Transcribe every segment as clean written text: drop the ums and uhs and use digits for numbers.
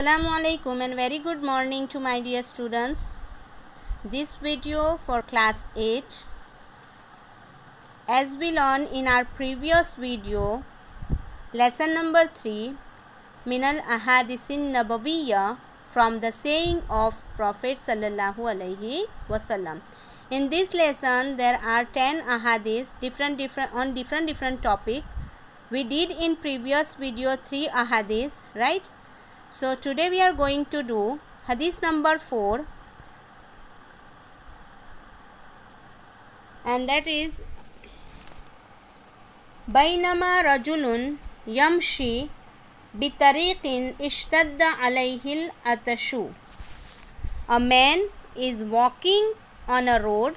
Assalamualaikum and very good morning to my dear students. This video for class 8. As we learned in our previous video, lesson number 3, Minal Ahadisin Nabawiyya, from the saying of Prophet sallallahu alaihi wasallam. In this lesson there are 10 ahadith on different topic. We did in previous video 3 ahadith, right? So today we are going to do hadith number 4, and that is Bainama rajulun yamshi bitariqin ishtadda alayhil atashu. A man is walking on a road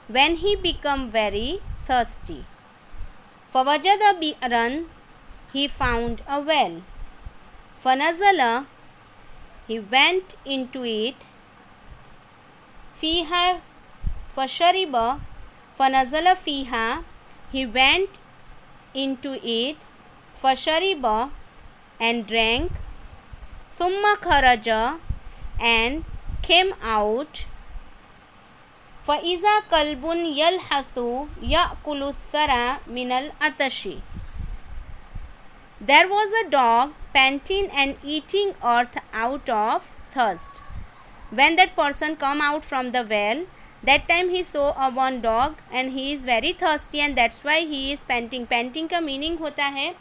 when he become very thirsty. Fawajada bi'ran, he found a well. Fanazala, he went into it. Fiha fashariba, fanazala fiha, he went into it. Fashariba, and drank. Thumma kharaja, and came out. Faiza kalbun yalhathu ya'kulu thara minal atashi. There was a dog panting and eating earth out of thirst. When that person come out from the well, that time he saw a one dog and he is very thirsty, and that's why he is panting. Panting का meaning होता है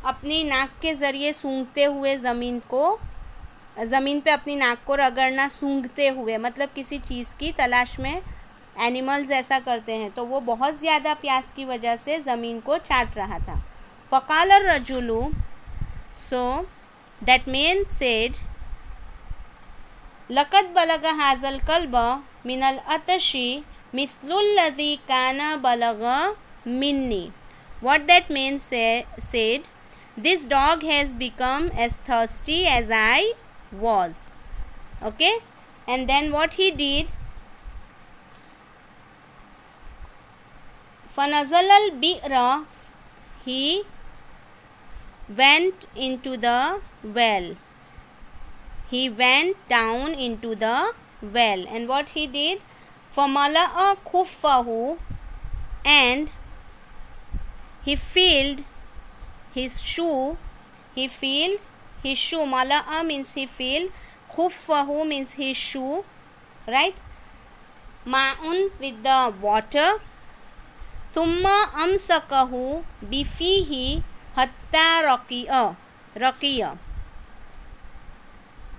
अपनी नाक के ज़रिए सूंघते हुए ज़मीन पे अपनी नाक को रगड़ना, सूंघते हुए मतलब किसी चीज़ की तलाश में एनिमल्स ऐसा करते हैं, तो वो बहुत ज़्यादा प्यास की वजह से ज़मीन को चाट रहा था. फ़क़ाल अर्रजुलु, so that man said, लक़द बलग हाज़ल कल्ब मिनल अतशी मिस्लुल लज़ी काना बलग Minni. What that man said, this dog has become as thirsty as I was. Okay, and then what he did, فنزل البئر, he went into the well. He went down into the well, and what he did, فملأ خفه, and he filled his shoe. He filled his shoe. Mala'a means he filled. Khuffahu means his shoe, right? Ma'un with the water. Thumma amsakahu bifihi hatta raqiya,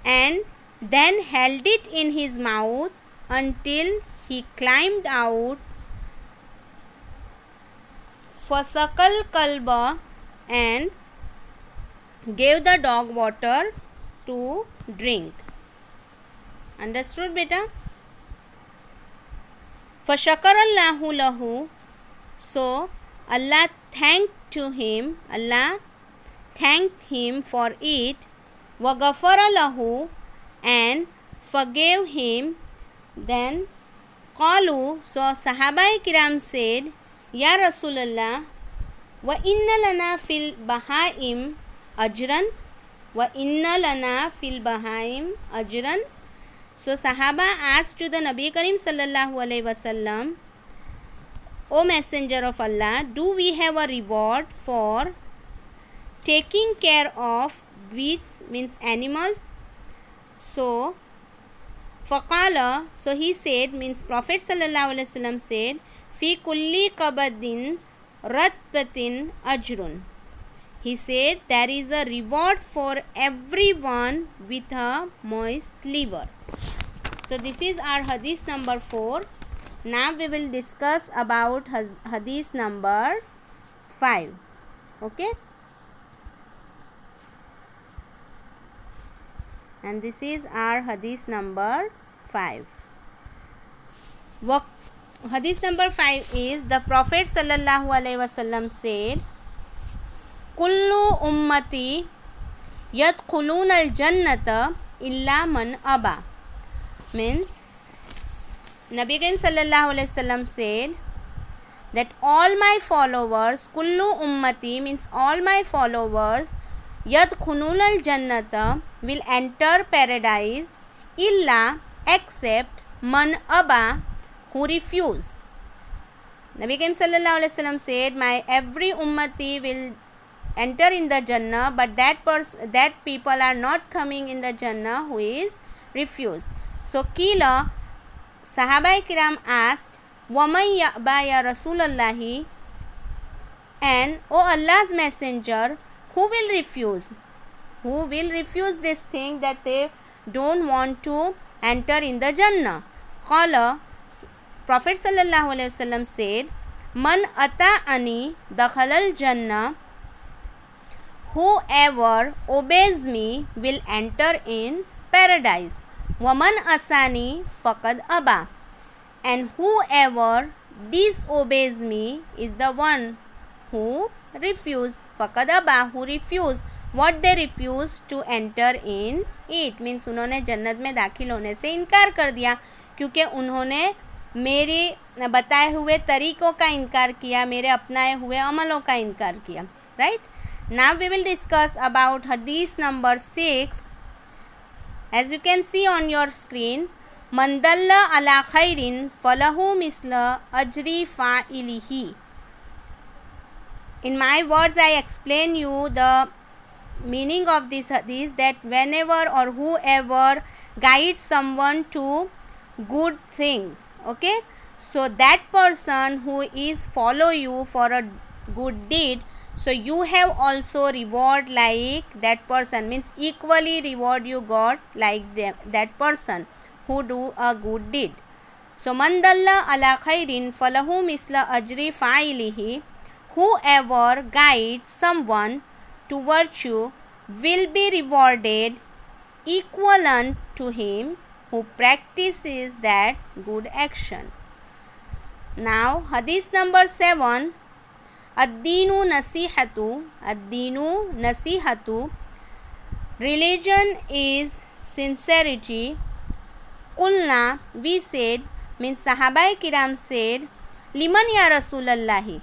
and then held it in his mouth until he climbed out. Fasakal kalba, and gave the dog water to drink. Understood, beta? Fashakarallahu lahu, so Allah thanked him for it. Wagafara lahu, and forgave him. Then qalu, so Sahabai Kiram said, Ya Rasulallah, wa inna lana fil bahaim ajran, wa inna lana fil bahaim ajran. So Sahaba asked to the Nabi Karim sallallahu alaihi wasallam, O Messenger of Allah, do we have a reward for taking care of beasts, means animals? So faqala, so he said, means Prophet sallallahu alaihi wasallam said, fi kulli qabadin ratbatin ajrun. He said there is a reward for everyone with a moist liver. So this is our hadith number 4. Now we will discuss about hadith number 5. Okay, and this is our hadith number 5. Hadith number 5 is, the Prophet sallallahu alaihi wasallam said, kullu ummati yadkhuluna al-jannata illa man aba. Means Nabi Karim sallallahu alaihi wasallam said that all my followers, kullu ummati means all my followers, यदखुलूनल जन्नत will enter paradise illa except man aba who refuse. Nabi Karim sallallahu alaihi wasallam said, my every ummati will enter in the Jannah, but that people are not coming in the Jannah who is refused. So Kila, Sahabai Kiram asked, Waman ya'ba ya Rasulallahi, and O Allah's messenger, who will refuse? Who will refuse this thing that they don't want to enter in the Jannah? Qala, Prophet sallallahu alaihi wasallam said, Man ata'ani dakhalal Jannah, whoever obeys me will enter in paradise. Waman asani faqad aba, and whoever disobeys me is the one who refuse. Faqad aba, who refuse. What they refuse? To enter in it. Means उन्होंने जन्नत में दाखिल होने से इनकार कर दिया, क्योंकि उन्होंने मेरे बताए हुए तरीक़ों का इनकार किया, मेरे अपनाए हुए अमलों का इनकार किया. Right? Now we will discuss about hadith number 6. As you can see on your screen, man dalla ala khairin falahu misla ajri fa'ilihi. In my words I explain you the meaning of this hadith, that whenever or whoever guides someone to good thing, okay, so that person who is follow you for a good deed, so you have also reward like that person. Means equally reward you got like that person who do a good deed. So man dalla ala khairin falahu misla ajri fa'ilihi, whoever guides someone to virtue will be rewarded equivalent to him who practices that good action. Now hadith number 7. Ad-dinu nasihatu. Ad-dinu nasihatu. Religion is sincerity. Qulna, we said, means Sahabai Kiram said, Liman ya Rasulallahi,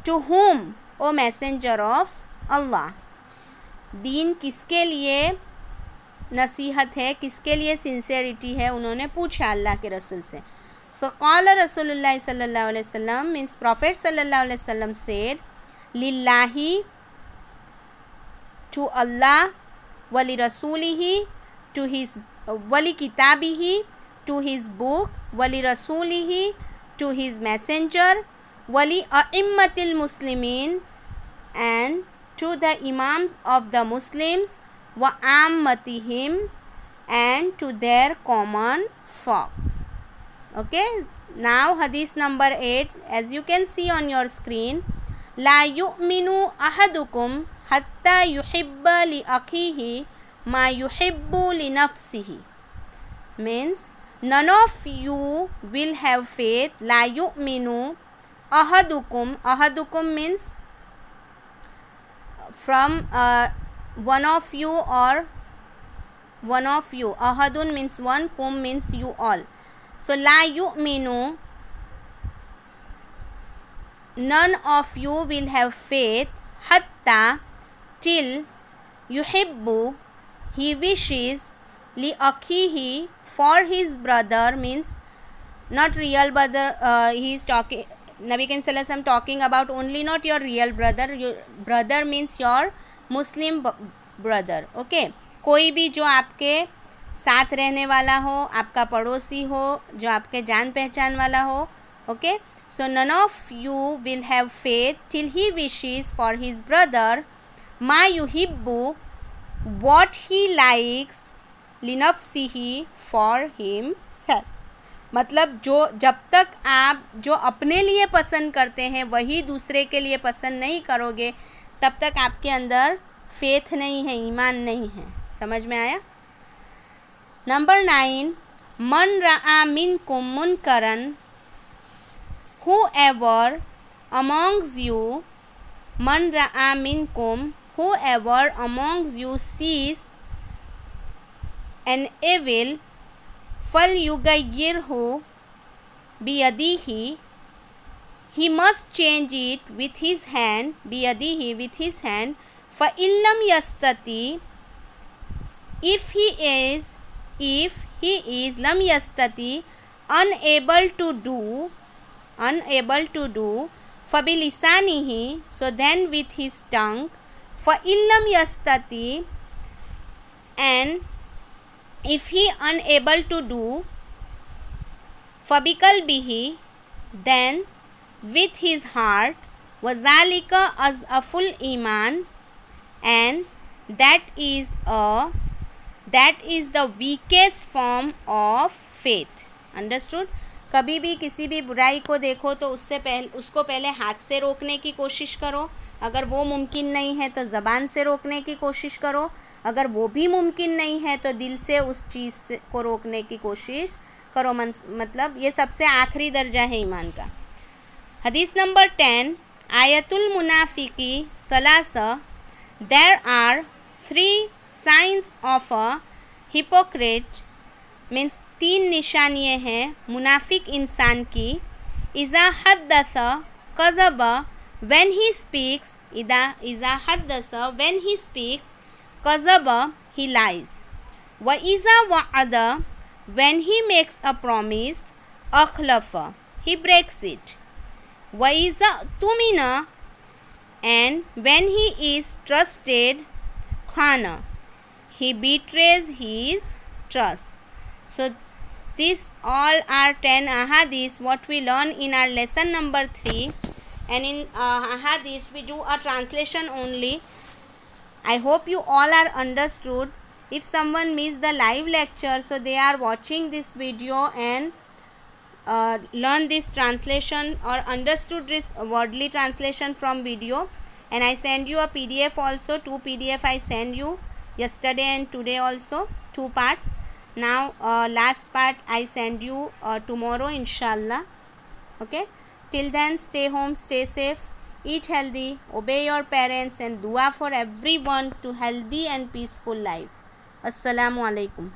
to whom, O messenger of Allah. दीन किसके लिए नसीहत है, किसके लिए sincerity है, उन्होंने पूछा अल्लाह के रसूल से. So qala Rasulullah sallallahu alaihi wasallam, means Prophet sallallahu alaihi wasallam said, lillahi, to Allah, wali rasulihi, to his wali kitabihi, to his book, wali rasulihi, to his messenger, wali a'immatil muslimin, and to the imams of the Muslims, wa ammatihim, and to their common folks. Okay, now hadith number 8. As you can see on your screen, la yu'minu ahadukum hatta yuhibba li akhihi ma yuhibbu li nafsihi. Means none of you will have faith. La yu'minu ahadukum. Ahadukum means from one of you or one of you. Ahadun means one, kum means you all. So la yu'minu, none of you will have faith, hatta, till, yuhibbu, he wishes, li akhihi, for his brother, means not real brother, he is talking, Nabi Karim sallallahu alaihi wasallam talking about only not your real brother. Your brother means your Muslim brother. Okay, कोई भी जो आपके साथ रहने वाला हो, आपका पड़ोसी हो, जो आपके जान पहचान वाला हो. Okay, so none of you will have faith till he wishes for his brother ma yuhibbu, what he likes, li nafsihi, for himself. मतलब जो जब तक आप जो अपने लिए पसंद करते हैं वही दूसरे के लिए पसंद नहीं करोगे, तब तक आपके अंदर फेथ नहीं है, ईमान नहीं है. समझ में आया? नंबर 9. मन रआ मिनकुम मुनकरन, whoever amongst you, man ra'a minkum, whoever amongst you sees an evil, falyughayyirhu biyadihi, he must change it with his hand, biyadihi, with his hand, फ़इल्लम यस्तति, if he is lam yastati, unable to do fabilisanihi, so then with his tongue. फ़इल्लम यस्तति, and if he unable to do fabiqalbihi, then with his heart. वज़ालिका अज़अफ़ुल Iman, and that is the weakest form of faith. Understood? कभी भी किसी भी बुराई को देखो तो उसको पहले हाथ से रोकने की कोशिश करो, अगर वो मुमकिन नहीं है तो ज़बान से रोकने की कोशिश करो, अगर वो भी मुमकिन नहीं है तो दिल से उस चीज़ को रोकने की कोशिश करो। मतलब ये सबसे आखिरी दर्जा है ईमान का। हदीस नंबर 10, आयतुल मुनाफिकी सलासा, there are 3 signs of a hypocrite, means 3 निशानियाँ हैं मुनाफिक इंसान की। इज़ा हद्दसा कज़बा, when he speaks, इज़ा हद्दसा, when he speaks, कज़बा, he lies। व इज़ा वअदा, when he makes a promise, अखलफा, he breaks it। व इज़ा तुमिना, and when he is trusted, खाना, he betrays his trust। So these all are 10 ahadith what we learn in our lesson number 3, and in ahadith we do a translation only. I hope you all are understood. If someone missed the live lecture, so they are watching this video and learn this translation or understood this wordly translation from video. And I send you a PDF also, 2 PDF I send you yesterday and today also, 2 parts. Now last part I send you tomorrow inshallah. Okay, till then stay home, stay safe, eat healthy, obey your parents, and dua for everyone to healthy and peaceful life. Assalamu alaikum.